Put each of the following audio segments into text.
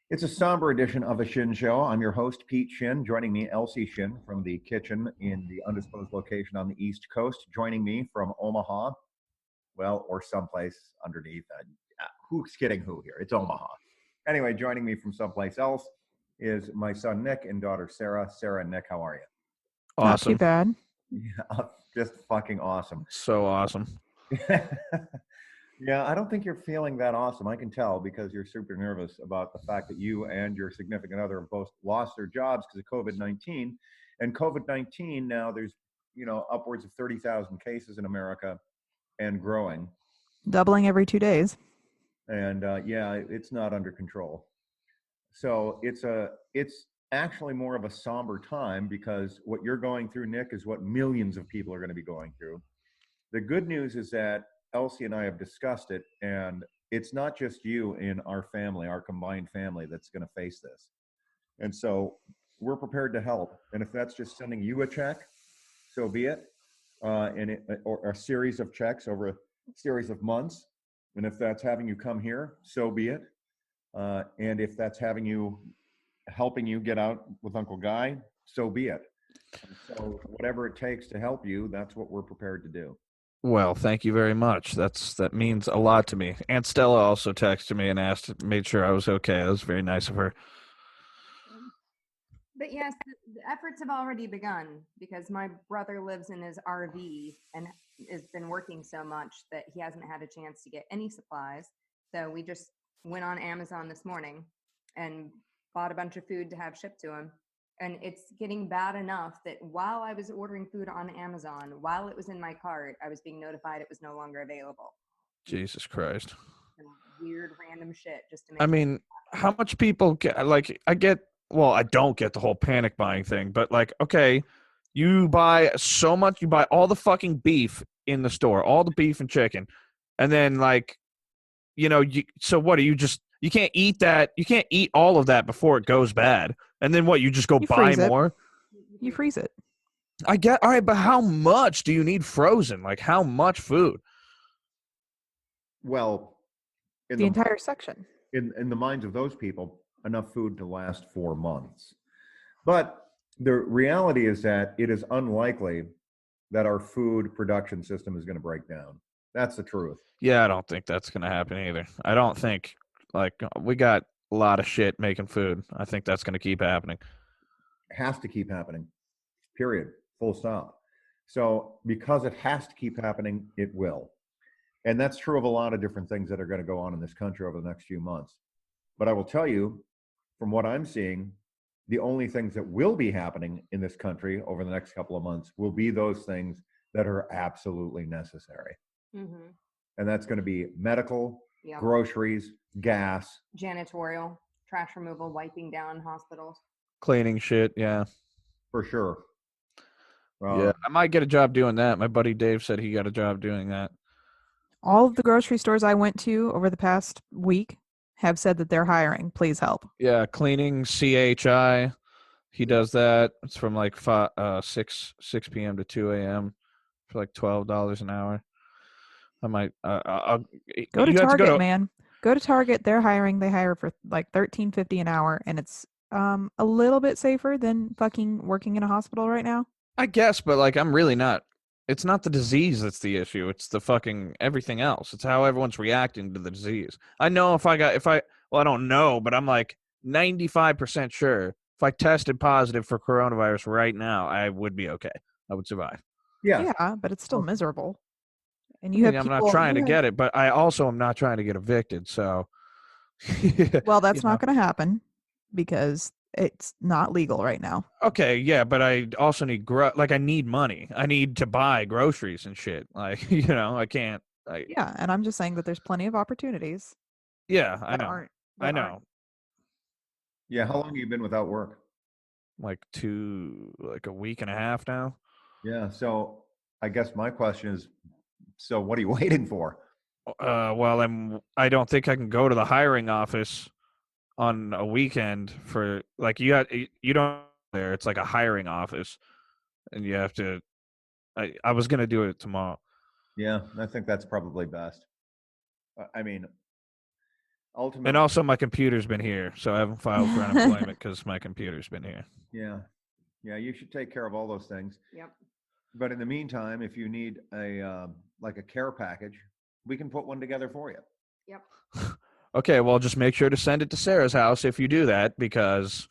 It's a somber edition of the Shinn Show. I'm your host, Pete Shinn. Joining me, Elsie Shinn from the kitchen in the undisclosed location on the East Coast. Joining me from Omaha, well, or someplace underneath. Who's kidding who here? It's Omaha. Anyway, joining me from someplace else is my son, Nick, and daughter, Sarah. Sarah and Nick, how are you? Not too Awesome. bad. Yeah, just fucking awesome. So awesome. Yeah, I don't think you're feeling that awesome. I can tell because you're super nervous about the fact that you and your significant other have both lost their jobs because of COVID-19. And COVID-19 now there's, upwards of 30,000 cases in America and growing. Doubling every 2 days. And yeah, it's not under control. So it's actually more of a somber time because what you're going through, Nick, is what millions of people are going to be going through. The good news is that Elsie and I have discussed it, and it's not just you in our family, our combined family, that's going to face this. And so we're prepared to help. And if that's just sending you a check, so be it. Or a series of checks over a series of months. And if that's having you come here, so be it. And if that's helping you get out with Uncle Guy, so be it. And so whatever it takes to help you, that's what we're prepared to do. Well, thank you very much. That means a lot to me. Aunt Stella also texted me and made sure I was okay. That was very nice of her. But yes, the efforts have already begun because my brother lives in his RV and has been working so much that he hasn't had a chance to get any supplies. So we just went on Amazon this morning and bought a bunch of food to have shipped to him. And it's getting bad enough that while I was ordering food on Amazon, while it was in my cart, I was being notified it was no longer available. Jesus Christ. And weird random shit just to make I mean, how much people get, I don't get the whole panic buying thing, but okay, you buy so much, you buy all the fucking beef in the store, all the beef and chicken, and then so what do you can't eat that, you can't eat all of that before it goes bad, and then what, you just go buy more? You freeze it. I get, all right, but how much do you need frozen? Like, how much food? Well, the entire section. In the minds of those people, enough food to last 4 months. But the reality is that it is unlikely that our food production system is going to break down. That's the truth. Yeah, I don't think that's going to happen either. I don't think, we got a lot of shit making food. I think that's going to keep happening. It has to keep happening. Period. Full stop. So because it has to keep happening, it will. And that's true of a lot of different things that are going to go on in this country over the next few months. But I will tell you, from what I'm seeing, the only things that will be happening in this country over the next couple of months will be those things that are absolutely necessary. Mm-hmm. And that's going to be medical, groceries, gas, janitorial, trash removal, wiping down hospitals, cleaning shit. Yeah, for sure. Yeah, I might get a job doing that. My buddy Dave said he got a job doing that. All of the grocery stores I went to over the past week have said that they're hiring. Please help. Yeah, cleaning, CHI. He does that. It's from 6 p.m. to 2 a.m. for $12 an hour. I might. I'll go to Target, man. Go to Target. They're hiring. They hire for $13.50 an hour, and it's a little bit safer than fucking working in a hospital right now. I guess, but I'm really not. It's not the disease that's the issue. It's the fucking everything else. It's how everyone's reacting to the disease. I know I don't know, but I'm 95% sure if I tested positive for coronavirus right now, I would be okay. I would survive. Yeah, but it's still miserable. And I'm not trying to get it, but I also am not trying to get evicted. So, well, that's not going to happen because it's not legal right now. Okay, yeah, but I also need I need money. I need to buy groceries and shit. I can't. Yeah, and I'm just saying that there's plenty of opportunities. Yeah, I know. I know. Yeah, how long have you been without work? A week and a half now. Yeah, so I guess my question is, so what are you waiting for? Well, I don't think I can go to the hiring office on a weekend for you don't there. It's like a hiring office, and you have to. I was gonna do it tomorrow. Yeah, I think that's probably best. I mean, ultimately, And also, my computer's been here, so I haven't filed for unemployment because my computer's been here. yeah, you should take care of all those things. Yep. But in the meantime, if you need a like a care package, we can put one together for you. Yep. Okay, well, just make sure to send it to Sarah's house if you do that, because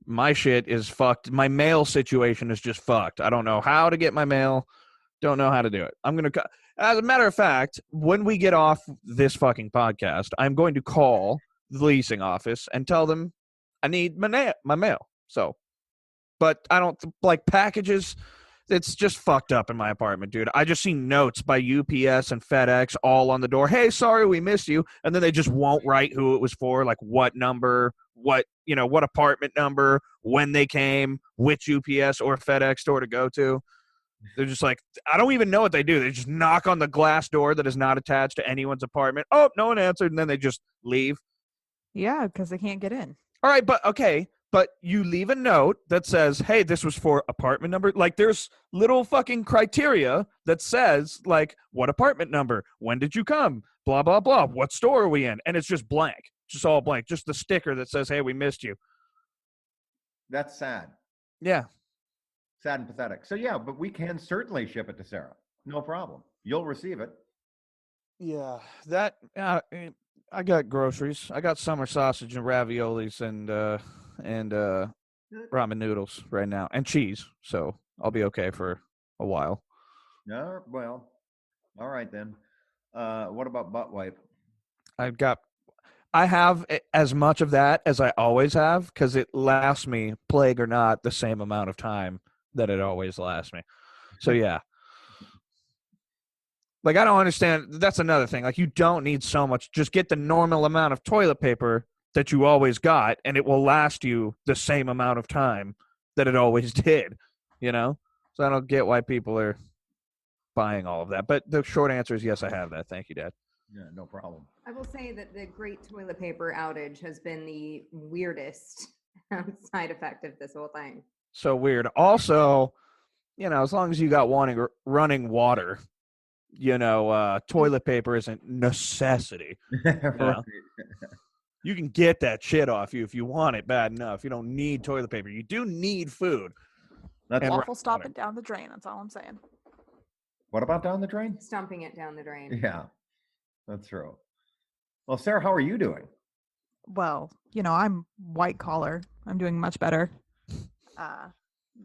my shit is fucked. My mail situation is just fucked. I don't know how to get my mail. Don't know how to do it. As a matter of fact, when we get off this fucking podcast, I'm going to call the leasing office and tell them I need my mail. So, but I don't like packages. It's just fucked up in my apartment, dude. I just see notes by UPS and FedEx all on the door. Hey, sorry we missed you. And then they just won't write who it was for, like what number, what apartment number, when they came, which UPS or FedEx store to go to. They're just like, I don't even know what they do. They just knock on the glass door that is not attached to anyone's apartment. Oh, no one answered. And then they just leave. Yeah, because they can't get in. All right, but okay. But you leave a note that says, hey, this was for apartment number. Like, there's little fucking criteria that says, like, what apartment number? When did you come? Blah, blah, blah. What store are we in? And it's just blank. Just all blank. Just the sticker that says, hey, we missed you. That's sad. Yeah. Sad and pathetic. So yeah, but we can certainly ship it to Sarah. No problem. You'll receive it. Yeah. That, I got groceries. I got summer sausage and raviolis and ramen noodles right now and cheese. So I'll be okay for a while. No, well, all right then. What about butt wipe? I have as much of that as I always have because it lasts me, plague or not, the same amount of time that it always lasts me. So yeah. Like, I don't understand. That's another thing. Like, you don't need so much. Just get the normal amount of toilet paper that you always got, and it will last you the same amount of time that it always did, So I don't get why people are buying all of that. But the short answer is yes, I have that. Thank you, Dad. Yeah, no problem. I will say that the great toilet paper outage has been the weirdest side effect of this whole thing. So weird. Also, as long as you got running water, toilet paper isn't necessity. Right. You can get that shit off you if you want it bad enough. You don't need toilet paper. You do need food. That's And Waffle stop it down the drain. That's all I'm saying. What about down the drain? Stumping it down the drain. Yeah, that's true. Well, Sarah, how are you doing? Well, I'm white collar. I'm doing much better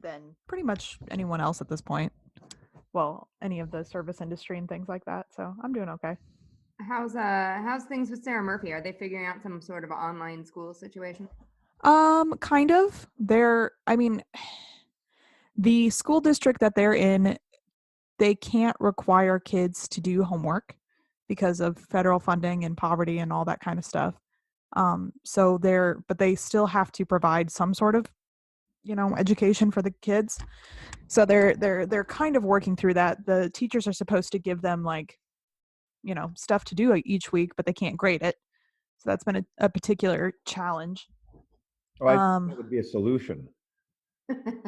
than pretty much anyone else at this point. Well, any of the service industry and things like that. So I'm doing okay. How's things with Sarah Murphy? Are they figuring out some sort of online school situation? Kind of. The school district that they're in, they can't require kids to do homework because of federal funding and poverty and all that kind of stuff. But they still have to provide some sort of, education for the kids. So they're kind of working through that. The teachers are supposed to give them stuff to do each week, but they can't grade it. So that's been a particular challenge. Oh, that would be a solution.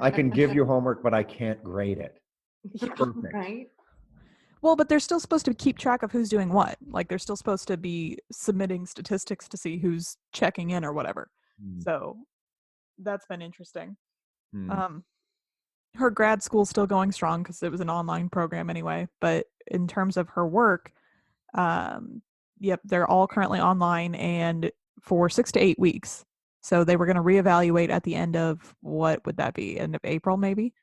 I can give you homework, but I can't grade it. Yeah, Perfect. right? Well, but they're still supposed to keep track of who's doing what. Like, they're still supposed to be submitting statistics to see who's checking in or whatever. So that's been interesting. Her grad school's still going strong because it was an online program anyway. But in terms of her work, yep, they're all currently online and for 6 to 8 weeks. So they were going to reevaluate at the end of, what would that be? End of April, maybe?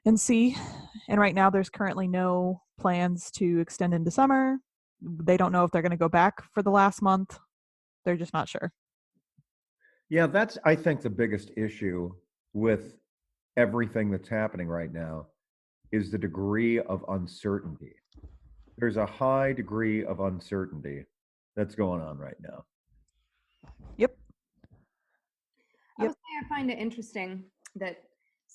And see. And right now there's currently no plans to extend into summer. They don't know if they're going to go back for the last month. They're just not sure. Yeah, that's, I think, the biggest issue with everything that's happening right now is the degree of uncertainty. There's a high degree of uncertainty that's going on right now. Yep. I would say I find it interesting that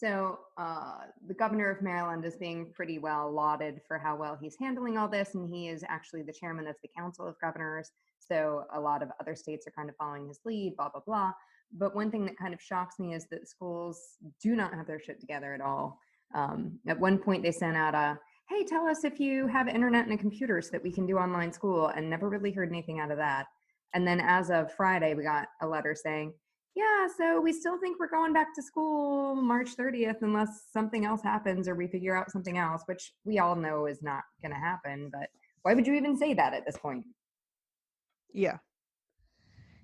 the governor of Maryland is being pretty well lauded for how well he's handling all this, and he is actually the chairman of the Council of Governors. So a lot of other states are kind of following his lead, blah, blah, blah. But one thing that kind of shocks me is that schools do not have their shit together at all. At one point, they sent out hey, tell us if you have internet and a computer so that we can do online school, and never really heard anything out of that. And then as of Friday, we got a letter saying, yeah, so we still think we're going back to school March 30th unless something else happens or we figure out something else, which we all know is not going to happen. But why would you even say that at this point? Yeah.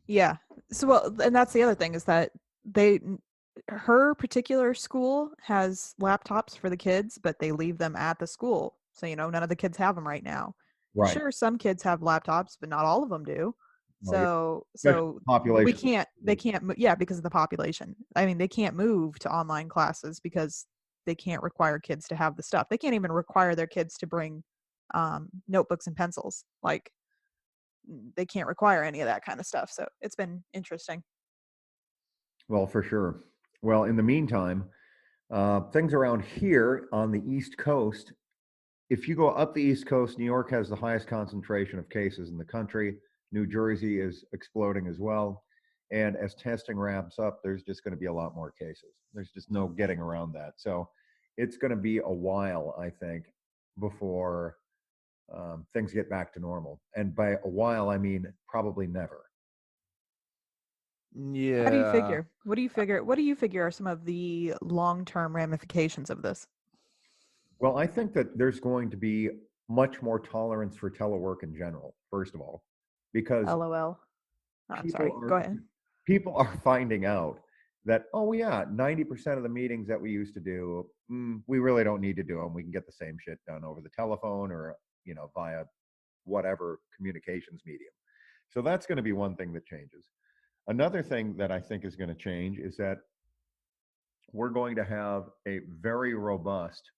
Yeah. So, well, and that's the other thing is that her particular school has laptops for the kids, but they leave them at the school. So, none of the kids have them right now. And Right. sure, some kids have laptops, but not all of them do. Well, yeah. So, Especially so population. they can't, yeah, because of the population. I mean, they can't move to online classes because they can't require kids to have the stuff. They can't even require their kids to bring notebooks and pencils. Like, they can't require any of that kind of stuff. So it's been interesting. Well, for sure. Well, in the meantime, things around here on the East Coast, if you go up the East Coast, New York has the highest concentration of cases in the country. New Jersey is exploding as well. And as testing ramps up, there's just going to be a lot more cases. There's just no getting around that. So it's going to be a while, I think, before things get back to normal. And by a while, I mean probably never. Yeah. How do you figure? What do you figure? What do you figure are some of the long-term ramifications of this? Well, I think that there's going to be much more tolerance for telework in general, first of all, because LOL. Oh, I'm sorry. Go ahead. people are finding out that, oh yeah, 90% of the meetings that we used to do, we really don't need to do them. We can get the same shit done over the telephone or, via whatever communications medium. So that's going to be one thing that changes. Another thing that I think is going to change is that we're going to have a very robust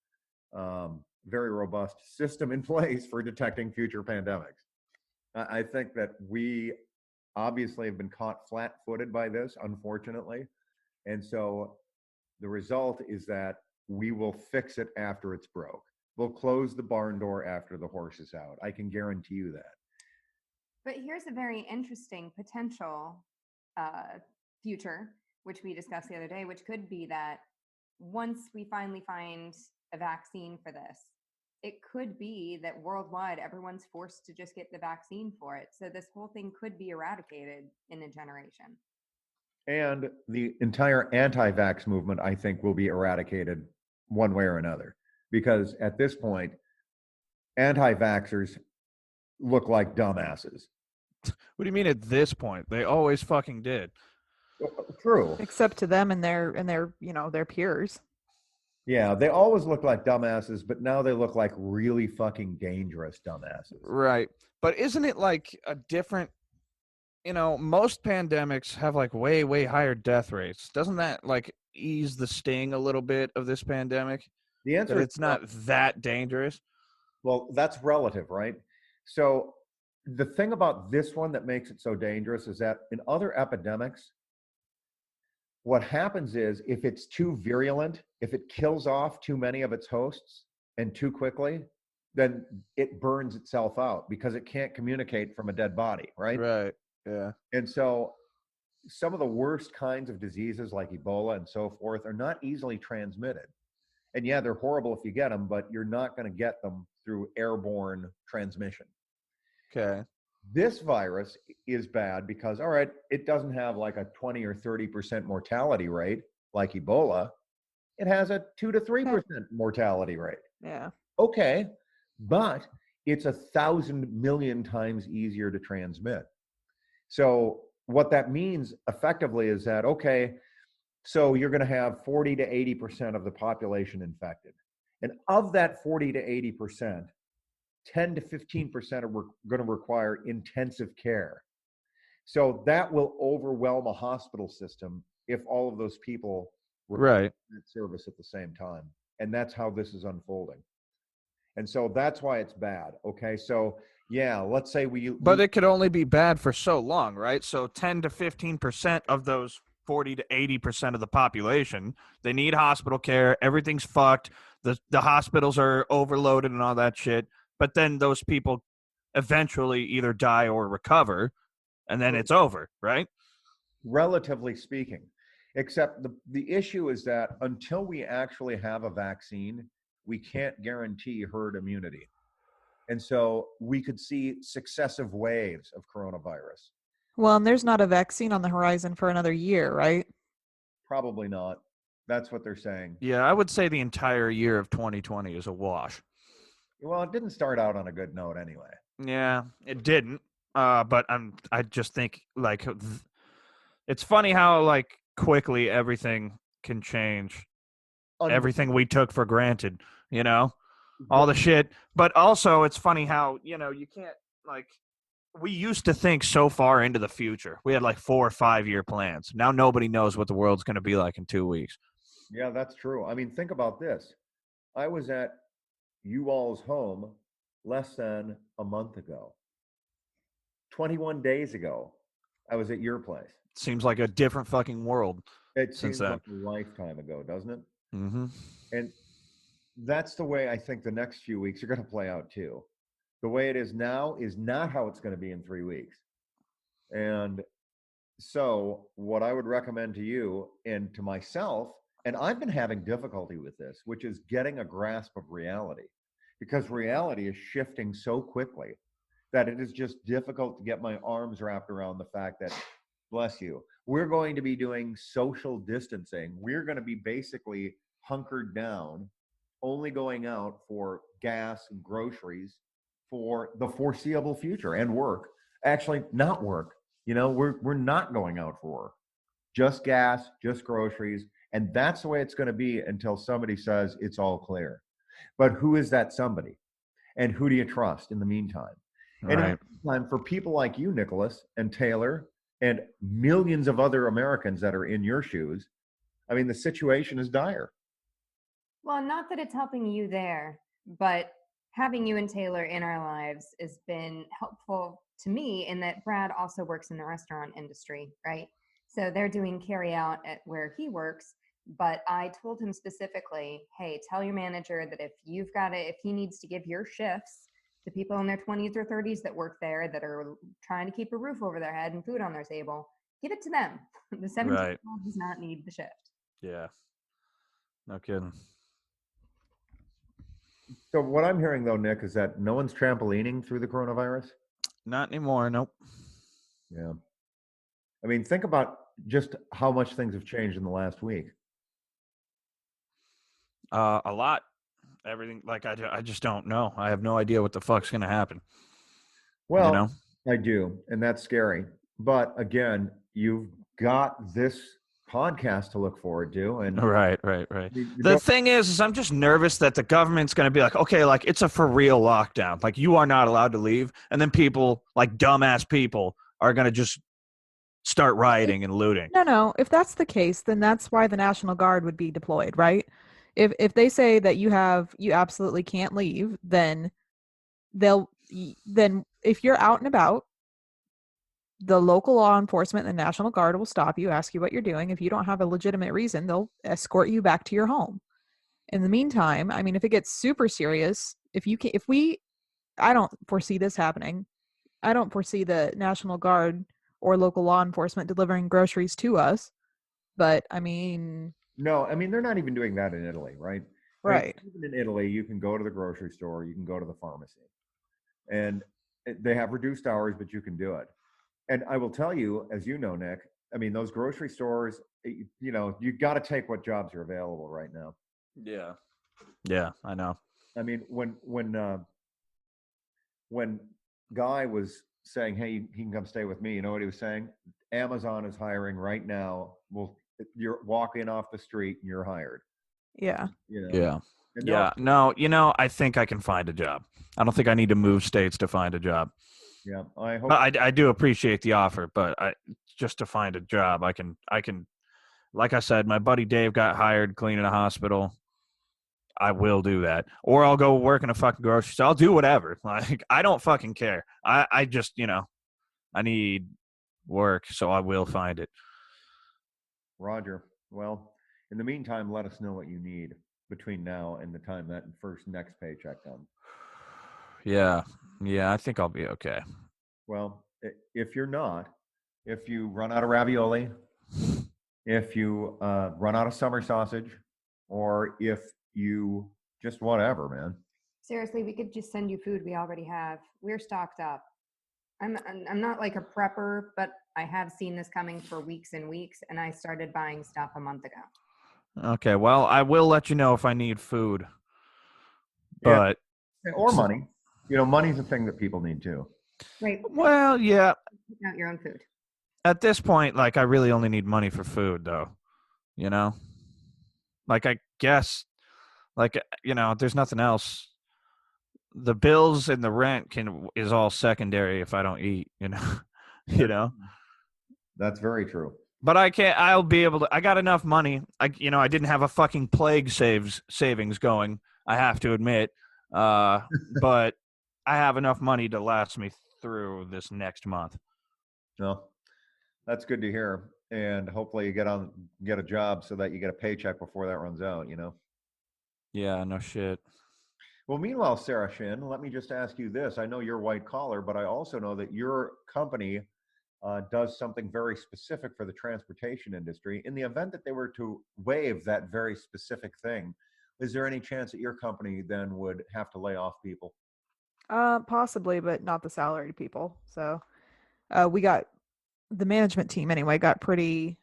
system in place for detecting future pandemics. I think that we obviously have been caught flat-footed by this, unfortunately. And so the result is that we will fix it after it's broke. We'll close the barn door after the horse is out. I can guarantee you that. But here's a very interesting potential future, which we discussed the other day, which could be that once we finally find a vaccine for this, it could be that worldwide everyone's forced to just get the vaccine for it. So this whole thing could be eradicated in a generation. And the entire anti-vax movement, I think, will be eradicated one way or another. Because at this point, anti-vaxxers look like dumbasses. What do you mean at this point? They always fucking did. True. Except to them and their their peers. Yeah, they always look like dumbasses, but now they look like really fucking dangerous dumbasses. Right. But isn't it like a different, most pandemics have like way, way higher death rates. Doesn't that like ease the sting a little bit of this pandemic? The answer That is it's not that dangerous? well, that's relative, right? So the thing about this one that makes it so dangerous is that in other epidemics, what happens is if it's too virulent, if it kills off too many of its hosts and too quickly, then it burns itself out because it can't communicate from a dead body, right? Right. Yeah. And so some of the worst kinds of diseases like Ebola and so forth are not easily transmitted. And yeah, they're horrible if you get them, but you're not going to get them through airborne transmission. Okay. This virus is bad because, all right, it doesn't have like a 20 or 30% mortality rate like Ebola. It has a 2 to 3% mortality rate. Yeah. Okay, but it's 1,000 million times easier to transmit. So what that means effectively is that, okay, so you're going to have 40 to 80% of the population infected. And of that 40 to 80%, 10 to 15% are going to require intensive care. So that will overwhelm a hospital system if all of those people require that service at the same time. And that's how this is unfolding. And so that's why it's bad. Okay. So yeah, let's say But it could only be bad for so long, right? So 10 to 15% of those 40 to 80% of the population, they need hospital care. Everything's fucked. The hospitals are overloaded and all that shit. But then those people eventually either die or recover, and then it's over, right? Relatively speaking. Except the issue is that until we actually have a vaccine, we can't guarantee herd immunity. And so we could see successive waves of coronavirus. Well, and there's not a vaccine on the horizon for another year, right? Probably not. That's what they're saying. Yeah, I would say the entire year of 2020 is a wash. Well, it didn't start out on a good note anyway. Yeah, it didn't. But I just think like it's funny how like quickly everything can change. Everything we took for granted, you know, all the shit. But also, it's funny how you can't like. We used to think so far into the future. We had like 4 or 5 year plans. Now nobody knows what the world's going to be like in 2 weeks. Yeah, that's true. I mean, think about this. I was at you all's home less than a month ago. 21 days ago, I was at your place. Seems like a different fucking world It since seems then. like a lifetime ago, doesn't it? Mm-hmm. And that's the way I think the next few weeks are going to play out too. The way it is now is not how it's going to be in 3 weeks. And so, what I would recommend to you and to myself, and I've been having difficulty with this, which is getting a grasp of reality, because reality is shifting so quickly that it is just difficult to get my arms wrapped around the fact that, bless you, we're going to be doing social distancing. We're going to be basically hunkered down, only going out for gas and groceries for the foreseeable future, and work. Actually, not work. We're not going out for work. Just gas, just groceries, and that's the way it's going to be until somebody says it's all clear. But who is that somebody? And who do you trust in the meantime? And in Right. the meantime, for people like you, Nicholas and Taylor, and millions of other Americans that are in your shoes, I mean, the situation is dire. Well, not that it's helping you there, but having you and Taylor in our lives has been helpful to me in that Brad also works in the restaurant industry, right? So they're doing carry out at where he works. But I told him specifically, hey, tell your manager that if he needs to give your shifts to people in their 20s or 30s that work there that are trying to keep a roof over their head and food on their table, give it to them. The 17-year-old does not need the shift. Yeah. No kidding. So what I'm hearing though, Nick, is that no one's trampolining through the coronavirus. Not anymore. Nope. Yeah. I mean, think about just how much things have changed in the last week. A lot. Everything. Like I just don't know. I have no idea what the fuck's gonna happen. Well, I do, and that's scary. But again, you've got this podcast to look forward to, and Right. The thing is I'm just nervous that the government's going to be like, okay, like it's a for real lockdown. Like you are not allowed to leave. And then people, like dumbass people, are going to just start rioting and looting. No. If that's the case, then that's why the National Guard would be deployed, right? If they say that you absolutely can't leave, then if you're out and about, the local law enforcement and the National Guard will stop you, ask you what you're doing. If you don't have a legitimate reason, they'll escort you back to your home. In the meantime, I mean, if it gets super serious, I don't foresee this happening. I don't foresee the National Guard or local law enforcement delivering groceries to us. But I mean, no, I mean they're not even doing that in Italy, right? I mean, right. even in Italy, you can go to the grocery store, you can go to the pharmacy, and they have reduced hours, but you can do it. And I will tell you, as you know, Nick, I mean, those grocery stores, you got to take what jobs are available right now. Yeah, I know. I mean, when Guy was saying, "Hey, he can come stay with me," you know what he was saying? Amazon is hiring right now. Well, you're walking off the street and you're hired. Yeah. Yeah. And Yeah. No, I think I can find a job. I don't think I need to move states to find a job. Yeah, I hope. But I do appreciate the offer, but just to find a job, I can. Like I said, my buddy Dave got hired cleaning a hospital. I will do that, or I'll go work in a fucking grocery store. I'll do whatever. Like I don't fucking care. I just I need work, so I will find it. Roger. Well, in the meantime, let us know what you need between now and the time that next paycheck comes. Yeah, I think I'll be okay. Well, if you're not, if you run out of ravioli, if you run out of summer sausage, or if you just whatever, man. Seriously, we could just send you food we already have. We're stocked up. I'm not like a prepper, but I have seen this coming for weeks and weeks, and I started buying stuff a month ago. Okay, well, I will let you know if I need food. Yeah. But Or money. Money's a thing that people need too. Right. well, yeah. Pick out your own food. At this point, like I really only need money for food, though. Like I guess, like there's nothing else. The bills and the rent is all secondary if I don't eat. you know. That's very true. But I can't. I'll be able to. I got enough money. I didn't have a fucking plague savings going. I have to admit, but I have enough money to last me through this next month. No, that's good to hear. And hopefully you get a job so that you get a paycheck before that runs out. Yeah, no shit. Well, meanwhile, Sarah Shinn, let me just ask you this. I know you're white collar, but I also know that your company does something very specific for the transportation industry. In the event that they were to waive that very specific thing, is there any chance that your company then would have to lay off people? Possibly, but not the salaried people. So we got the management team anyway got pretty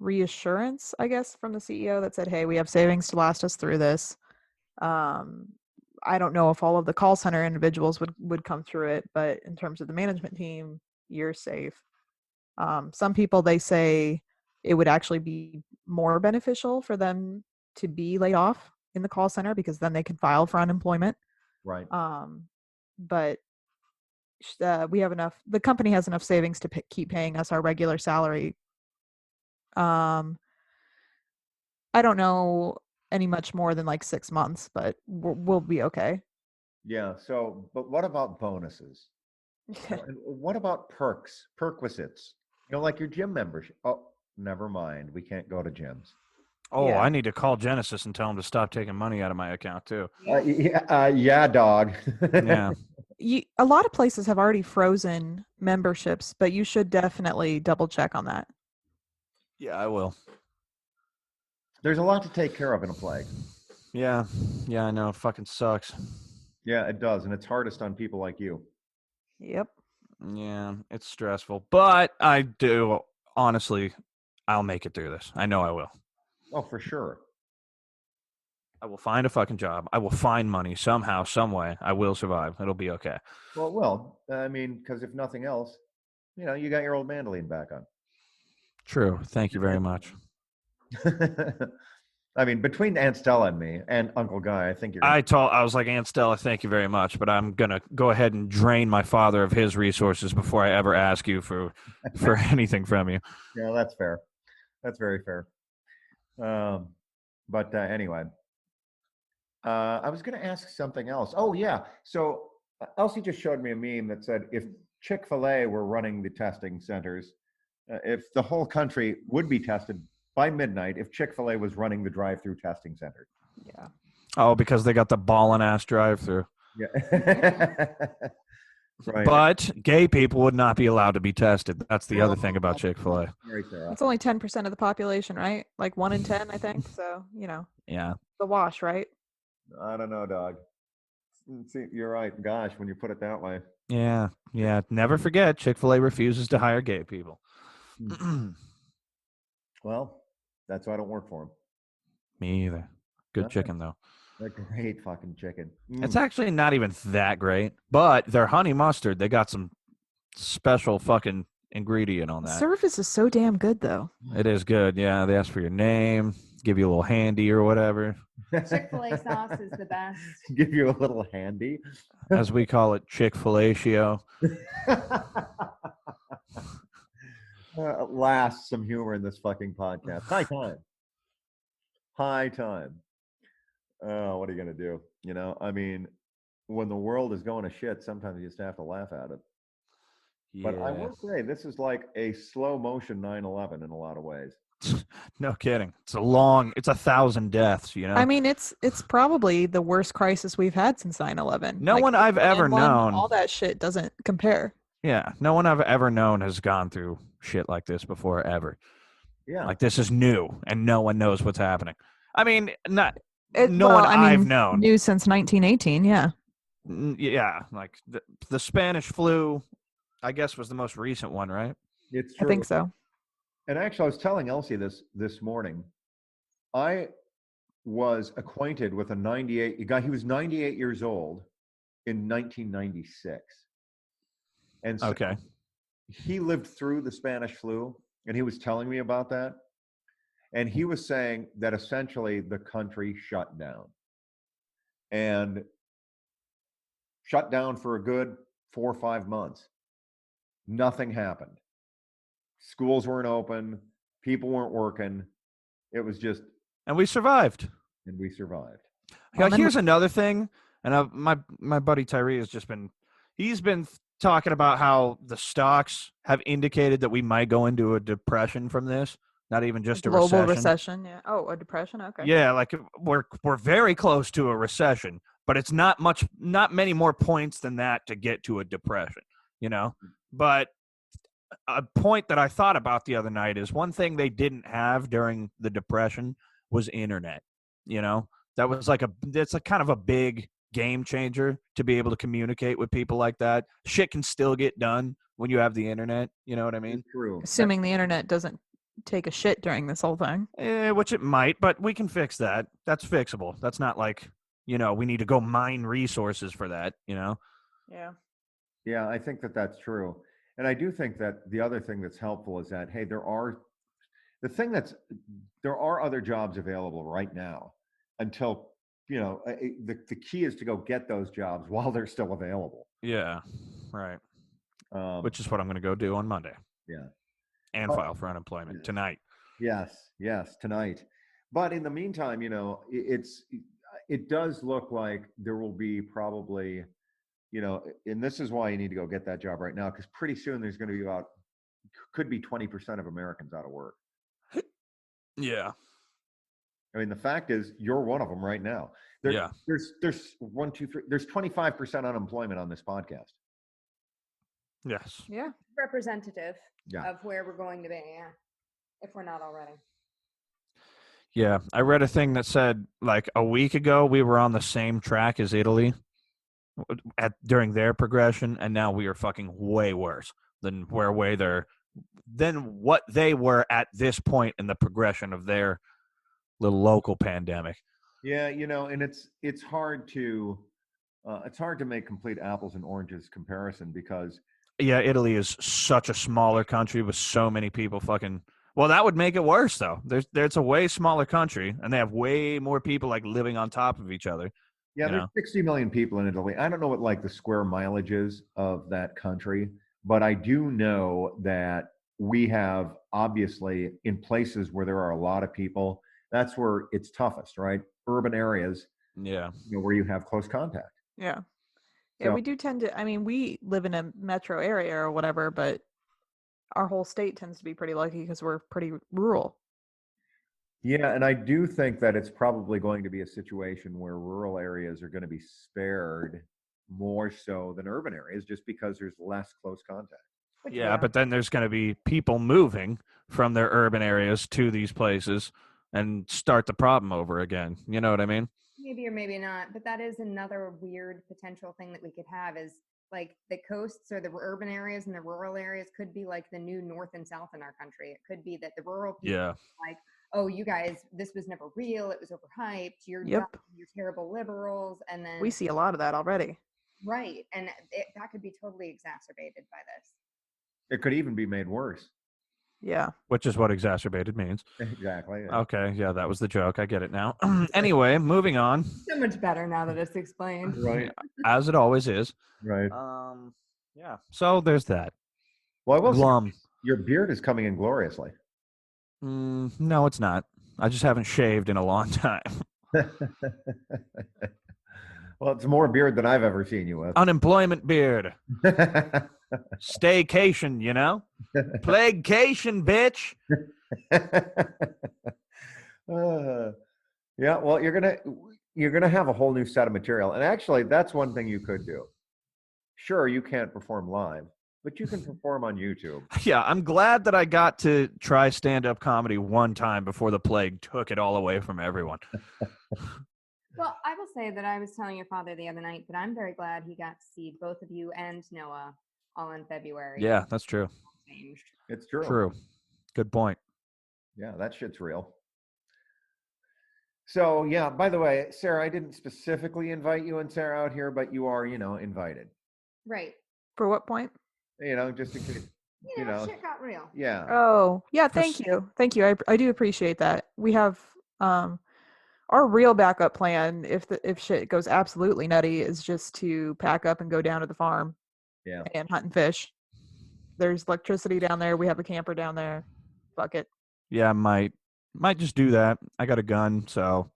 reassurance, I guess, from the CEO that said, hey, we have savings to last us through this. I don't know if all of the call center individuals would come through it, but in terms of the management team, you're safe. Some people, they say it would actually be more beneficial for them to be laid off in the call center because then they can file for unemployment. Right. But we have enough. The company has enough savings to keep paying us our regular salary. I don't know any much more than like 6 months, but we'll be okay. Yeah. So, but what about bonuses? And what about perquisites? Like your gym membership. Oh, never mind. We can't go to gyms. Oh, Yeah. I need to call Genesis and tell them to stop taking money out of my account too. Yeah, dog. Yeah. A lot of places have already frozen memberships, but you should definitely double check on that. Yeah, I will. There's a lot to take care of in a plague. Yeah, I know. It fucking sucks. Yeah, it does. And it's hardest on people like you. Yep. Yeah, it's stressful. But I do, honestly, I'll make it through this. I know I will. Oh, for sure. I will find a fucking job. I will find money somehow, some way. I will survive. It'll be okay. Well, I mean, because if nothing else, you got your old mandolin back on. True. Thank you very much. I mean, between Aunt Stella and me and Uncle Guy, I think you're. I was like, Aunt Stella, thank you very much, but I'm gonna go ahead and drain my father of his resources before I ever ask you for anything from you. Yeah, that's fair. That's very fair. But anyway, I was going to ask something else. Oh yeah, so Elsie just showed me a meme that said if Chick-fil-A were running the testing centers, if the whole country would be tested by midnight if Chick-fil-A was running the drive-through testing center. Yeah. Oh, because they got the ballin' ass drive-through. Yeah. Right. But gay people would not be allowed to be tested. That's the other thing about Chick-fil-A. Right there. It's only 10% of the population, right? Like 1 in 10, I think. So, Yeah. the wash, right? I don't know, dog. See, you're right. Gosh, when you put it that way. Yeah. Never forget, Chick-fil-A refuses to hire gay people. Well, that's why I don't work for them. Me either. Good Okay. chicken, though. They're great fucking chicken. It's actually not even that great, but their honey mustard, they got some special fucking ingredient on The that. service is so damn good, though. It is good. Yeah, they ask for your name, give you a little handy or whatever. Chick-fil-A sauce is the best. Give you a little handy. As we call it, Chick-fil-A-cio. At last, some humor in this fucking podcast. High time. High time. Oh, what are you going to do? I mean, when the world is going to shit, sometimes you just have to laugh at it. Yeah. But I will say, this is like a slow motion 9/11 in a lot of ways. No kidding. It's 1,000 deaths, I mean, it's probably the worst crisis we've had since 9/11. No one I've ever known. All that shit doesn't compare. Yeah, no one I've ever known has gone through shit like this before, ever. Yeah. Like, this is new, and no one knows what's happening. I mean, I've known. New since 1918, yeah. Yeah, like the Spanish flu, I guess, was the most recent one, right? It's I true. think so. And actually, I was telling Elsie this morning. I was acquainted with a 98 guy. He was 98 years old in 1996, and so Okay. he lived through the Spanish flu, and he was telling me about that. And he was saying that essentially the country shut down and shut down for a good 4 or 5 months. Nothing happened. Schools weren't open. People weren't working. It was just, And we survived. and we survived. Yeah, here's another thing, and my buddy Tyree he's been talking about how the stocks have indicated that we might go into a depression from this, not even just a Global recession. recession. Yeah. Oh, a depression. Okay. Yeah, like we're very close to a recession, but it's not many more points than that to get to a depression, you know. But a point that I thought about the other night is one thing they didn't have during the depression was internet, you know. That was it's a kind of a big game changer to be able to communicate with people like that. Shit can still get done when you have the internet, you know what I mean? It's true. Assuming the internet doesn't take a shit during this whole thing. Which it might, but we can fix that. That's fixable. That's not like, you know, we need to go mine resources for that, you know? Yeah. Yeah, I think that that's true. And I do think that the other thing that's helpful is that, hey, there are other jobs available right now until, you know, the key is to go get those jobs while they're still available. Yeah, right. Which is what I'm going to go do on Monday. Yeah. And file for unemployment tonight. Yes, tonight. But in the meantime, you know, it does look like there will be probably, you know, and this is why you need to go get that job right now, because pretty soon there's going to be could be 20% of Americans out of work. Yeah. I mean, the fact is, you're one of them right now. There's 1, 2, 3. There's 25% unemployment on this podcast. Yes. Yeah. Representative of where we're going to be, if we're not already. Yeah, I read a thing that said like a week ago we were on the same track as Italy during their progression, and now we are fucking way worse than what they were at this point in the progression of their little local pandemic. Yeah, you know, and it's hard to make complete apples and oranges comparison because Italy is such a smaller country with so many people fucking. Well, that would make it worse, though. There's a way smaller country, and they have way more people like living on top of each other. Yeah, there's 60 million people in Italy. I don't know what like the square mileage is of that country, but I do know that we have obviously in places where there are a lot of people, that's where it's toughest, right? Urban areas, Yeah, you know, where you have close contact. Yeah. Yeah, we do tend to, I mean, we live in a metro area or whatever, but our whole state tends to be pretty lucky because we're pretty rural. Yeah, and I do think that it's probably going to be a situation where rural areas are going to be spared more so than urban areas just because there's less close contact. Yeah, but then there's going to be people moving from their urban areas to these places and start the problem over again. You know what I mean? Maybe or maybe not, but that is another weird potential thing that we could have is like the coasts or the urban areas and the rural areas could be like the new north and south in our country. It could be that the rural people are like, oh, you guys, this was never real. It was overhyped. You're dumb, you're terrible liberals. And then we see a lot of that already. Right. And that could be totally exacerbated by this. It could even be made worse. Yeah. Which is what exacerbated means. Exactly. Yeah. Okay. Yeah, that was the joke. I get it now. Anyway, moving on. So much better now that it's explained. Right. As it always is. Right. Yeah. So there's that. Well, I will say, your beard is coming in gloriously. No, it's not. I just haven't shaved in a long time. Well, it's more beard than I've ever seen you with. Unemployment beard. Staycation, you know? Plaguecation, bitch. Yeah, well, you're gonna have a whole new set of material. And actually, that's one thing you could do. Sure, you can't perform live, but you can perform on YouTube. Yeah, I'm glad that I got to try stand-up comedy one time before the plague took it all away from everyone. Well, I will say that I was telling your father the other night that I'm very glad he got to see both of you and Noah all in February. Yeah, that's true. Changed. It's true. True. Good point. Yeah, that shit's real. So yeah, by the way, Sarah, I didn't specifically invite you and Sarah out here, but you are, invited. Right. For what point? Just in case, Shit got real. yeah. Oh, yeah, thank you. Thank you. I do appreciate that. We have our real backup plan if shit goes absolutely nutty is just to pack up and go down to the farm Yeah. and hunt and fish. There's electricity down there. We have a camper down there. Fuck it. Yeah, I might just do that. I got a gun, so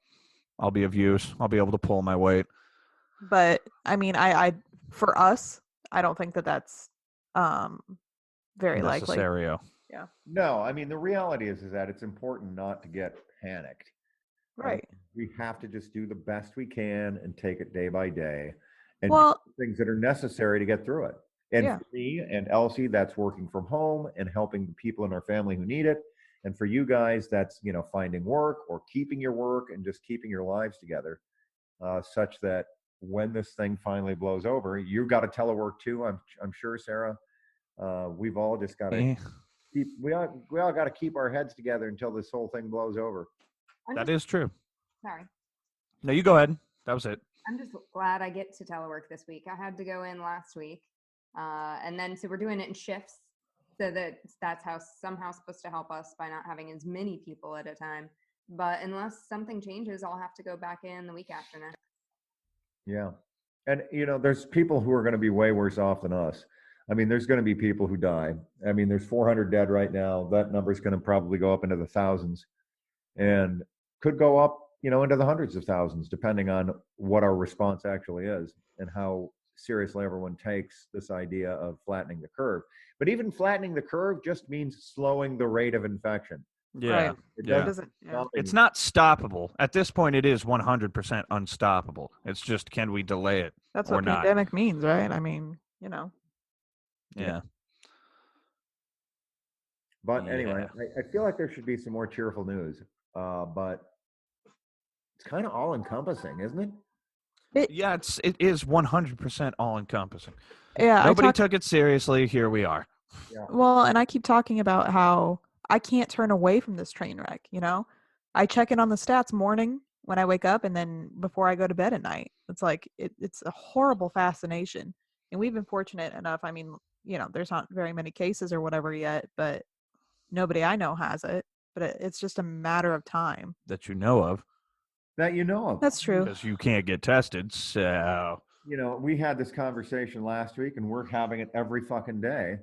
I'll be of use. I'll be able to pull my weight. But I mean, I for us, I don't think that that's very likely. Necessario. Yeah. No, I mean the reality is that it's important not to get panicked. Right. We have to just do the best we can and take it day by day and Well, do things that are necessary to get through it. And Yeah. for me and Elsie, that's working from home and helping the people in our family who need it. And for you guys, that's, finding work or keeping your work and just keeping your lives together, such that when this thing finally blows over, you've got to telework too. I'm sure, Sarah. We've all just got to we all got to keep our heads together until this whole thing blows over. That is true. Sorry. No, you go ahead. That was it. I'm just glad I get to telework this week. I had to go in last week. And then, so we're doing it in shifts. So that's how somehow supposed to help us by not having as many people at a time. But unless something changes, I'll have to go back in the week after next. Yeah. And, there's people who are going to be way worse off than us. I mean, there's going to be people who die. I mean, there's 400 dead right now. That number is going to probably go up into the thousands and could go up, into the hundreds of thousands, depending on what our response actually is and how seriously everyone takes this idea of flattening the curve. But even flattening the curve just means slowing the rate of infection. Yeah. Right. It Yeah. doesn't. It's not stoppable. At this point, it is 100% unstoppable. It's just, can we delay it That's or what not? pandemic means, right? I mean, Yeah. But anyway, Yeah. I feel like there should be some more cheerful news. But it's kind of all encompassing, isn't it? Yeah, it is 100% all encompassing. Yeah, Nobody took it seriously. Here we are. Yeah. Well, and I keep talking about how I can't turn away from this train wreck, I check in on the stats morning when I wake up and then before I go to bed at night. It's like it's a horrible fascination. And we've been fortunate enough, I mean, there's not very many cases or whatever yet, but nobody I know has it. But it's just a matter of time. That you know of. That you know of. That's true. Because you can't get tested, so... We had this conversation last week and we're having it every fucking day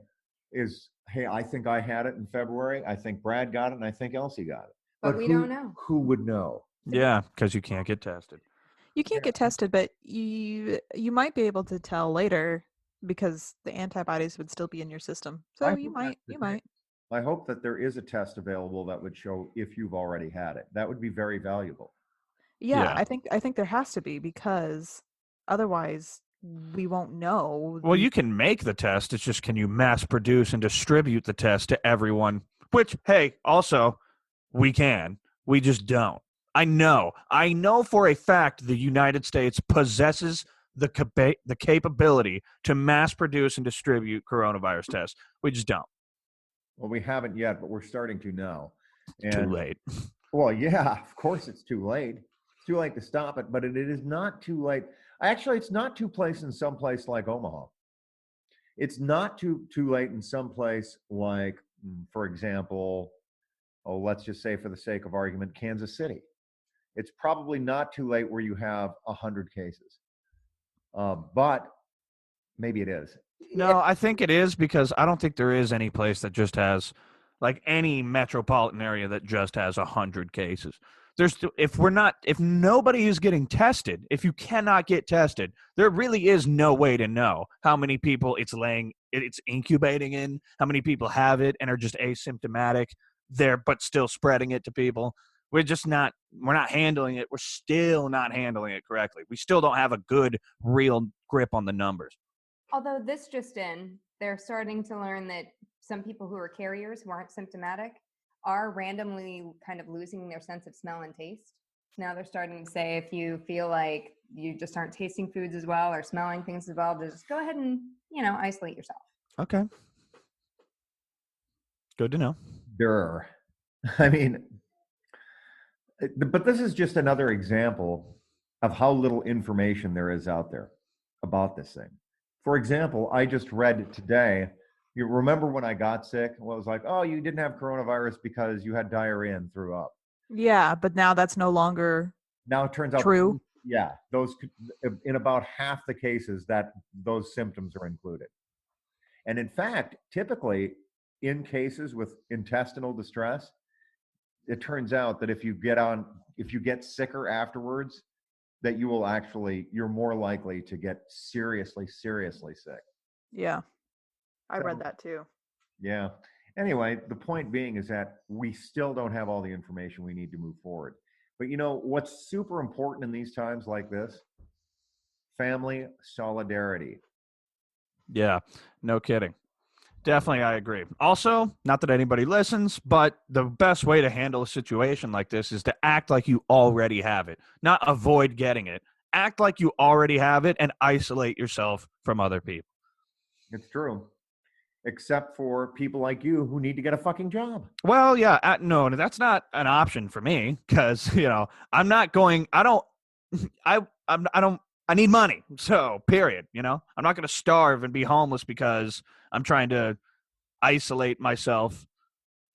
hey, I think I had it in February. I think Brad got it and I think Elsie got it. But we don't know. Who would know? Yeah, because you can't get tested. You can't get tested, but you might be able to tell later because the antibodies would still be in your system. So you might. I hope that there is a test available that would show if you've already had it. That would be very valuable. Yeah. I think there has to be because otherwise we won't know. Well, you can make the test. It's just, can you mass produce and distribute the test to everyone? Which, hey, also, we can. We just don't. I know for a fact the United States possesses the capability to mass produce and distribute coronavirus tests. We just don't. Well, we haven't yet, but we're starting to now. Too late. Well, yeah, of course it's too late. It's too late to stop it, but it is not too late. Actually, it's not too late in some place like Omaha. It's not too late in some place like, for example, let's just say for the sake of argument, Kansas City. It's probably not too late where you have 100 cases. But maybe it is. No, I think it is because I don't think there is any place that just has, like any metropolitan area that just has 100 cases. If nobody is getting tested, if you cannot get tested, there really is no way to know how many people it's incubating in, how many people have it and are just asymptomatic there, but still spreading it to people. We're not handling it. We're still not handling it correctly. We still don't have a good, real grip on the numbers. Although this just in, they're starting to learn that some people who are carriers who aren't symptomatic are randomly kind of losing their sense of smell and taste. Now they're starting to say if you feel like you just aren't tasting foods as well or smelling things as well, just go ahead and, isolate yourself. Okay. Good to know. Durr. I mean, but this is just another example of how little information there is out there about this thing. For example, I just read today, you remember when I got sick? Well, it was like, oh, you didn't have coronavirus because you had diarrhea and threw up. Yeah, but now that's no longer Now it turns out, true. yeah, in about half the cases that those symptoms are included. And in fact, typically in cases with intestinal distress, it turns out that if you get sicker afterwards, that you're more likely to get seriously sick. Yeah, I read So, that too. yeah. Anyway, the point being is that we still don't have all the information we need to move forward. But what's super important in these times like this? Family solidarity. Yeah, no kidding. Definitely, I agree. Also, not that anybody listens, but the best way to handle a situation like this is to act like you already have it, not avoid getting it. Act like you already have it and isolate yourself from other people. It's true. Except for people like you who need to get a fucking job. Well, yeah, no, that's not an option for me because I'm not going. I don't. I don't. I need money. So, period. I'm not going to starve and be homeless because I'm trying to isolate myself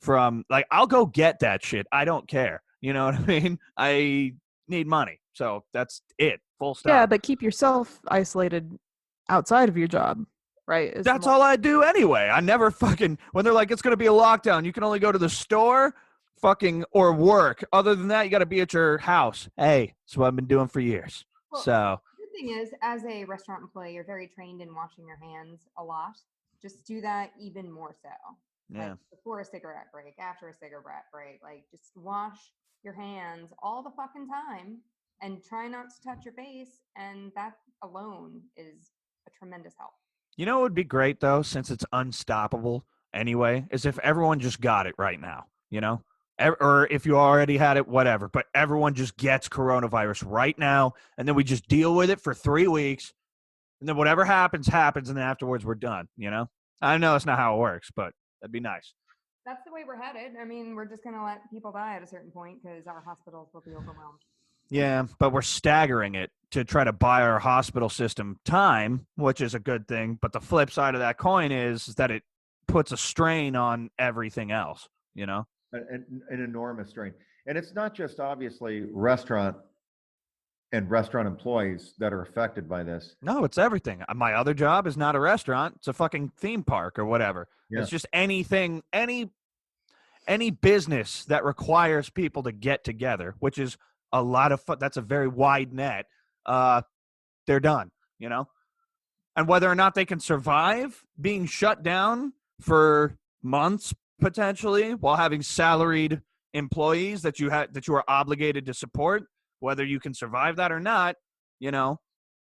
from. Like, I'll go get that shit. I don't care. You know what I mean? I need money. So that's it. Full stop. Yeah, but keep yourself isolated outside of your job, right? That's all I do anyway. I never fucking, when they're like, it's going to be a lockdown, you can only go to the store or work. Other than that, you got to be at your house. Hey, that's what I've been doing for years. Well, So the thing is, as a restaurant employee, you're very trained in washing your hands a lot. Just do that even more so. yeah. Like before a cigarette break, after a cigarette break, like just wash your hands all the fucking time and try not to touch your face. And that alone is a tremendous help. You know what would be great though, since it's unstoppable anyway, is if everyone just got it right now, or if you already had it, whatever, but everyone just gets coronavirus right now, and then we just deal with it for 3 weeks, and then whatever happens, happens, and then afterwards we're done, I know that's not how it works, but that'd be nice. That's the way we're headed. I mean, we're just going to let people die at a certain point because our hospitals will be overwhelmed. Yeah, but we're staggering it to try to buy our hospital system time, which is a good thing. But the flip side of that coin is that it puts a strain on everything else, An enormous strain. And it's not just obviously restaurant employees that are affected by this. No, it's everything. My other job is not a restaurant. It's a fucking theme park or whatever. Yeah. It's just anything, any business that requires people to get together, which is a lot of fun. That's a very wide net. They're done, and whether or not they can survive being shut down for months potentially while having salaried employees that you are obligated to support, whether you can survive that or not,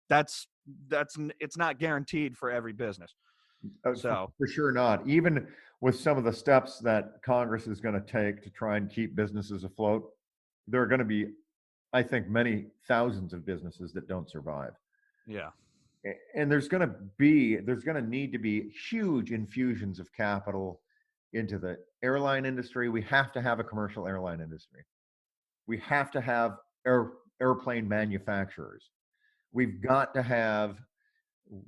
that's it's not guaranteed for every business. So for sure not. Even with some of the steps that Congress is going to take to try and keep businesses afloat, there are going to be, I think, many thousands of businesses that don't survive. Yeah. And there's going to need to be huge infusions of capital into the airline industry. We have to have a commercial airline industry. We have to have airplane manufacturers. We've got to have,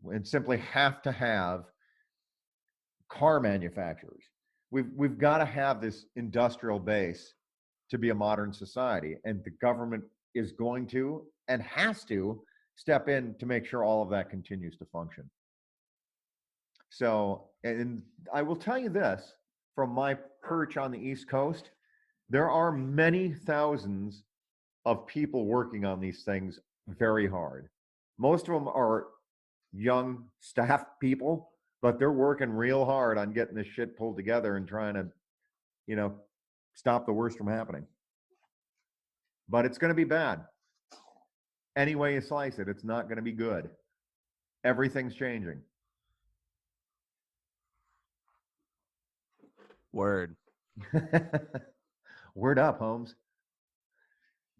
and simply have to have, car manufacturers. We've got to have this industrial base to be a modern society, and the government is going to and has to step in to make sure all of that continues to function. So, and I will tell you this, from my perch on the East Coast, there are many thousands of people working on these things very hard. Most of them are young staff people, but they're working real hard on getting this shit pulled together and trying to, stop the worst from happening. But it's going to be bad. Any way you slice it, it's not going to be good. Everything's changing. Word. Word up, Holmes.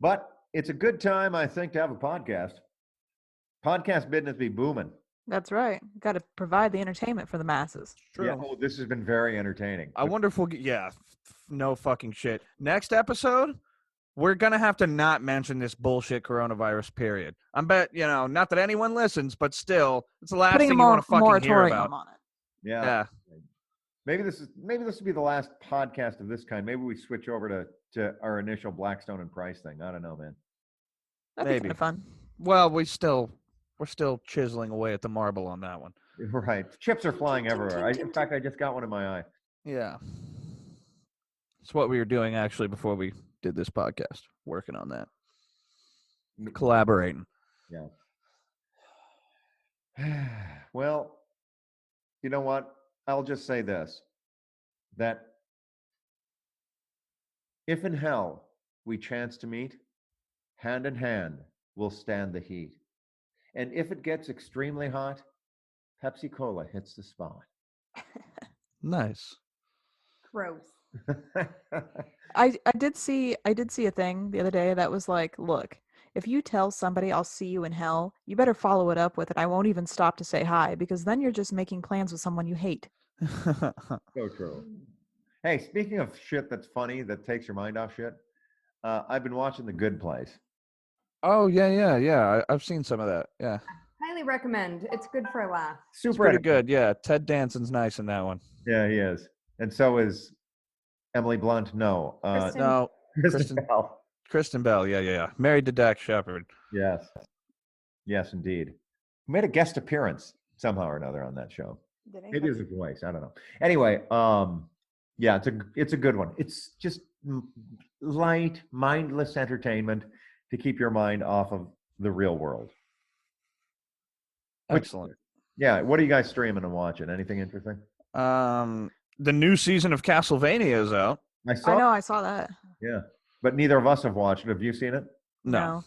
But it's a good time, I think, to have a podcast. Podcast business be booming. That's right. Got to provide the entertainment for the masses. True. Yeah. Oh, this has been very entertaining. I wonder if we'll get, no fucking shit. Next episode, we're going to have to not mention this bullshit coronavirus period. I bet, not that anyone listens, but still, it's the last Putting thing a you want to fucking hear moratorium about. on it. Yeah. Maybe this will be the last podcast of this kind. Maybe we switch over to our initial Blackstone and Price thing. I don't know, man. That'd be Maybe. kind of fun. Well, we're still chiseling away at the marble on that one. Right. Chips are flying everywhere. In fact, I just got one in my eye. Yeah. It's what we were doing actually before we did this podcast, working on that. Collaborating. Yeah. Well, you know what? I'll just say this, that if in hell we chance to meet, hand in hand we'll stand the heat. And if it gets extremely hot, Pepsi Cola hits the spot. Nice. Gross. I did see a thing the other day that was like, look, if you tell somebody I'll see you in hell, you better follow it up with it. I won't even stop to say hi, because then you're just making plans with someone you hate. So true. Hey, speaking of shit that's funny, that takes your mind off shit, I've been watching The Good Place. Oh, yeah. I've seen some of that. Yeah. Highly recommend. It's good for a laugh. It's Super pretty good. Yeah. Ted Danson's nice in that one. Yeah, he is. And so is Emily Blunt. No. Kristen- No. Kristen Bell. Kristen Bell. Yeah. Married to Dax Shepard. Yes. Yes, indeed. Who made a guest appearance somehow or another on that show. Maybe it was a voice. I don't know. Anyway, yeah, it's a good one. It's just light, mindless entertainment to keep your mind off of the real world. Excellent. Yeah. What are you guys streaming and watching? Anything interesting? The new season of Castlevania is out. I know, I saw that. Yeah. But neither of us have watched it. Have you seen it? No.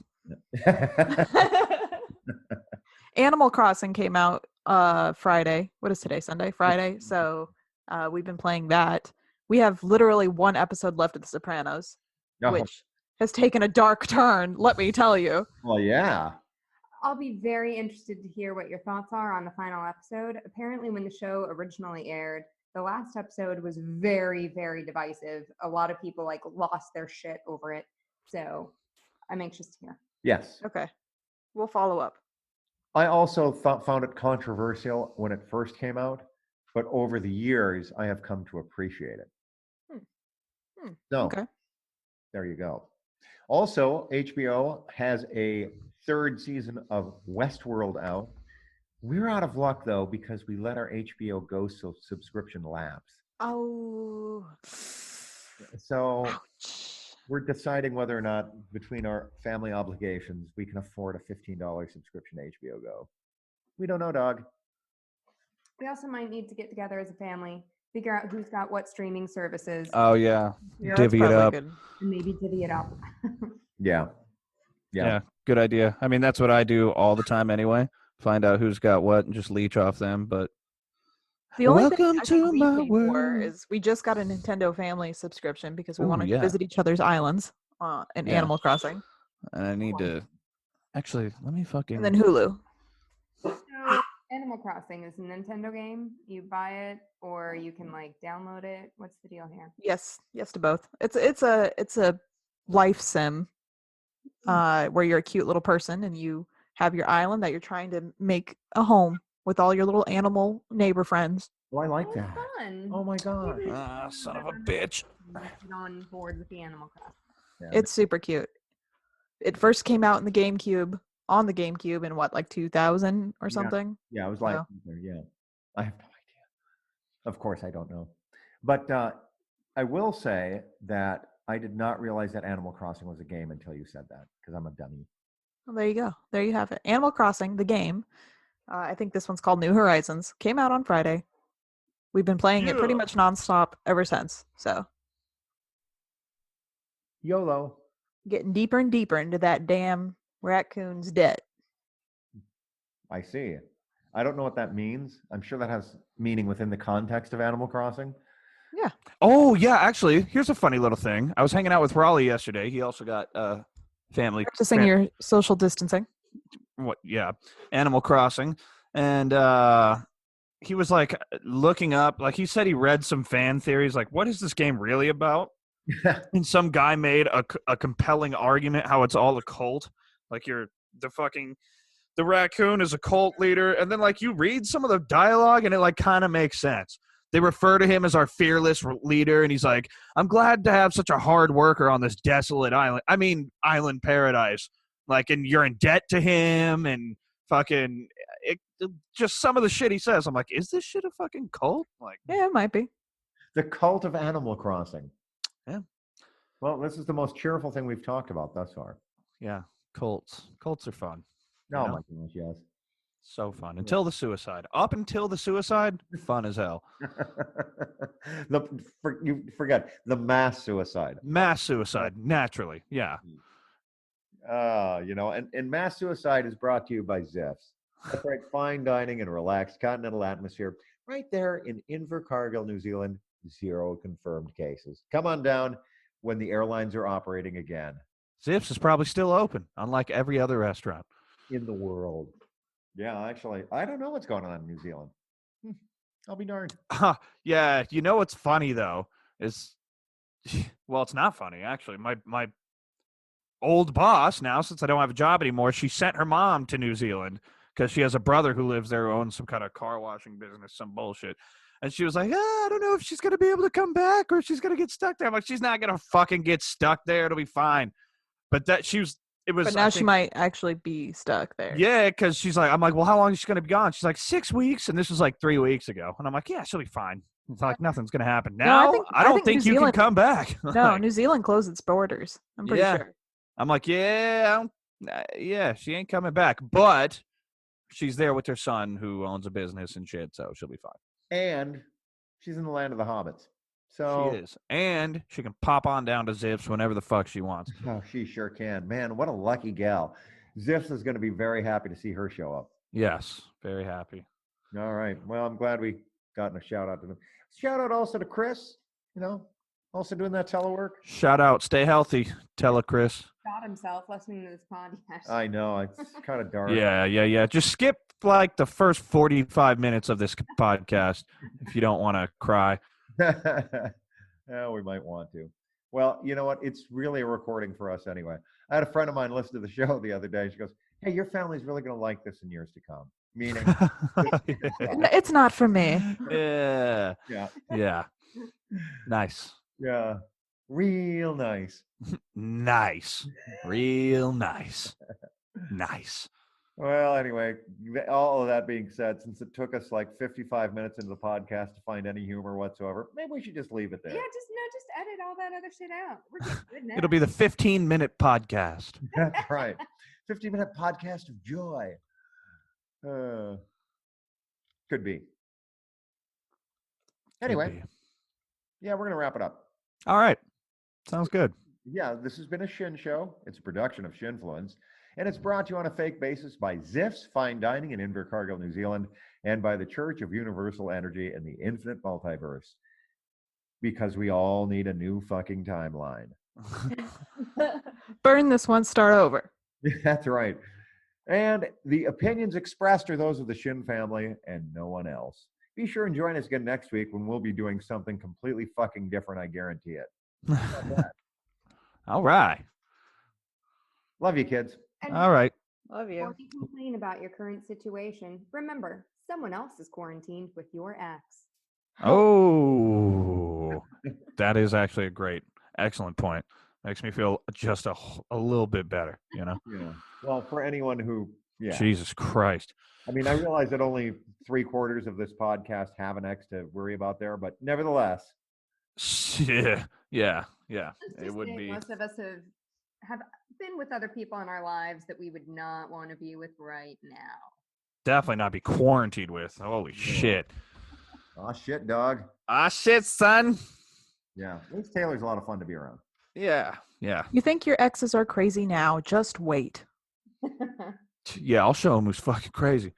Animal Crossing came out Friday. What is today? Sunday? Friday. So we've been playing that. We have literally one episode left of The Sopranos, Oh, which has taken a dark turn, let me tell you. well, yeah. I'll be very interested to hear what your thoughts are on the final episode. Apparently, when the show originally aired, the last episode was very, very divisive. A lot of people lost their shit over it. So I'm anxious to hear. Yes. Okay. We'll follow up. I also found it controversial when it first came out, but over the years, I have come to appreciate it. So, Okay. there you go. Also, HBO has a third season of Westworld out. We're out of luck, though, because we let our HBO Go subscription lapse. Oh. So Ouch. we're deciding whether or not, between our family obligations, we can afford a $15 subscription to HBO Go. We don't know, dog. We also might need to get together as a family, figure out who's got what streaming services, Oh, yeah. Yeah, Divvy that's it probably up. good. and maybe divvy it up. Yeah. Yeah. Good idea. I mean, that's what I do all the time anyway. Find out who's got what and just leech off them. But The only welcome thing I think to we my pay for world. is we just got a Nintendo Family subscription because we Ooh, want to yeah. visit each other's islands in Yeah. Animal Crossing. And I need to actually let me fucking. And then Hulu. So, Animal Crossing is a Nintendo game. You buy it, or you can download it. What's the deal here? Yes to both. It's a life sim where you're a cute little person and you have your island that you're trying to make a home with all your little animal neighbor friends. Oh, I like Oh, that. fun. Oh, my God. Son of a bitch. Get on board with the Animal Crossing. Yeah. It's super cute. It first came out in the GameCube, on the GameCube in what, 2000 or Yeah. something? Yeah, I was like, Oh. yeah. I have no idea. Of course, I don't know. But I will say that I did not realize that Animal Crossing was a game until you said that, because I'm a dummy. Well, there you go. There you have it. Animal Crossing, the game. I think this one's called New Horizons. Came out on Friday. We've been playing it pretty Yeah. much nonstop ever since. So YOLO. getting deeper and deeper into that damn raccoon's debt. I see. I don't know what that means. I'm sure that has meaning within the context of Animal Crossing. Oh, yeah. Actually, here's a funny little thing. I was hanging out with Raleigh yesterday. He also got family. Practicing your social distancing. What? Yeah, Animal Crossing, and he was like looking up. Like he said, he read some fan theories. Like, what is this game really about? And some guy made a compelling argument how it's all a cult. Like the raccoon is a cult leader, and then like you read some of the dialogue, and it like kind of makes sense. They refer to him as our fearless leader, and he's like, "I'm glad to have such a hard worker on this desolate island. I mean, island paradise. Like, and you're in debt to him, and fucking just some of the shit he says. I'm like, is this shit a fucking cult? Like, Yeah, it might be. The cult of Animal Crossing. Yeah. Well, this is the most cheerful thing we've talked about thus far. yeah, cults. Cults are fun. Oh You know? my gosh, yes. So fun until the suicide. Up until the suicide, fun as hell. You forget the mass suicide. Mass suicide, naturally. Yeah. And mass suicide is brought to you by Ziffs. That's right, fine dining and relaxed continental atmosphere right there in Invercargill, New Zealand. 0 confirmed cases. Come on down when the airlines are operating again. Zips is probably still open, unlike every other restaurant in the world. Yeah, actually, I don't know what's going on in New Zealand. I'll be darned. Yeah, you know what's funny though is, well, it's not funny actually. My old boss now, since I don't have a job anymore, she sent her mom to New Zealand because she has a brother who lives there, who owns some kind of car washing business, some bullshit. And she was like, I don't know if she's gonna be able to come back or if she's gonna get stuck there. I'm like, she's not gonna fucking get stuck there. It'll be fine. But that she was. It was. But now she might actually be stuck there. Yeah, because she's like, I'm like, well, how long is she going to be gone? She's like, 6 weeks, and this was like 3 weeks ago. And I'm like, yeah, she'll be fine. It's like nothing's going to happen. Now, I don't think you can come back. No, New Zealand closed its borders. I'm pretty sure. I'm like, yeah, she ain't coming back. But she's there with her son who owns a business and shit, so she'll be fine. And she's in the land of the hobbits. So she is. And she can pop on down to Zips whenever the fuck she wants. Oh, she sure can. Man, what a lucky gal. Zips is going to be very happy to see her show up. Yes, very happy. All right. Well, I'm glad we gotten a shout out to them. Shout out also to Chris, also doing that telework. Shout out. Stay healthy. Tell it, Chris. Shot himself listening to this podcast. I know. It's kind of dark. Yeah. Just skip like the first 45 minutes of this podcast if you don't want to cry. Yeah, we might want to. Well, you know what? It's really a recording for us anyway. I had a friend of mine listen to the show the other day. She goes, hey, your family's really going to like this in years to come. Meaning, it's not for me. Yeah. Nice. Yeah. Real nice. Nice. Real nice. Nice. Well, anyway, all of that being said, since it took us like 55 minutes into the podcast to find any humor whatsoever, maybe we should just leave it there. Yeah, just edit all that other shit out. We're good now. It'll be the 15-minute podcast. That's right. 15-minute podcast of joy. Could be. Anyway, yeah, we're going to wrap it up. All right. Sounds good. Yeah, this has been a Shinn Show. It's a production of Shinfluence. And it's brought to you on a fake basis by Ziff's Fine Dining in Invercargill, New Zealand, and by the Church of Universal Energy and the Infinite Multiverse. Because we all need a new fucking timeline. Burn this one, start over. That's right. And the opinions expressed are those of the Shinn family and no one else. Be sure and join us again next week when we'll be doing something completely fucking different, I guarantee it. All right. Love you, kids. And All right. Love you. before you complain about your current situation, remember, someone else is quarantined with your ex. Oh, that is actually a excellent point. Makes me feel just a little bit better, Yeah. Well, for anyone who, Jesus Christ. I mean, I realize that only 3/4 of this podcast have an ex to worry about there, but nevertheless. Yeah. It would be. Most of us have been with other people in our lives that we would not want to be with right now. Definitely not be quarantined with. Holy shit. Oh, shit, dog. Ah, shit, son. Yeah. Liz Taylor's a lot of fun to be around. Yeah. You think your exes are crazy now? Just wait. Yeah, I'll show him who's fucking crazy.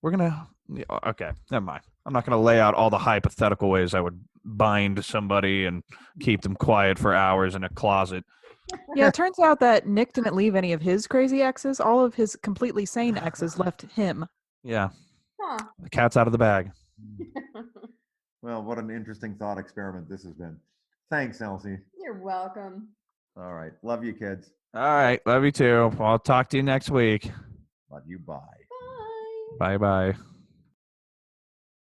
Okay, never mind. I'm not going to lay out all the hypothetical ways I would bind somebody and keep them quiet for hours in a closet. Yeah, it turns out that Nick didn't leave any of his crazy exes. All of his completely sane exes left him. Yeah, Huh. the cat's out of the bag. Well, what an interesting thought experiment this has been. Thanks, Elsie. You're welcome. All right. Love you, kids. All right, love you too. I'll talk to you next week. Love you. Bye. Bye. Bye bye.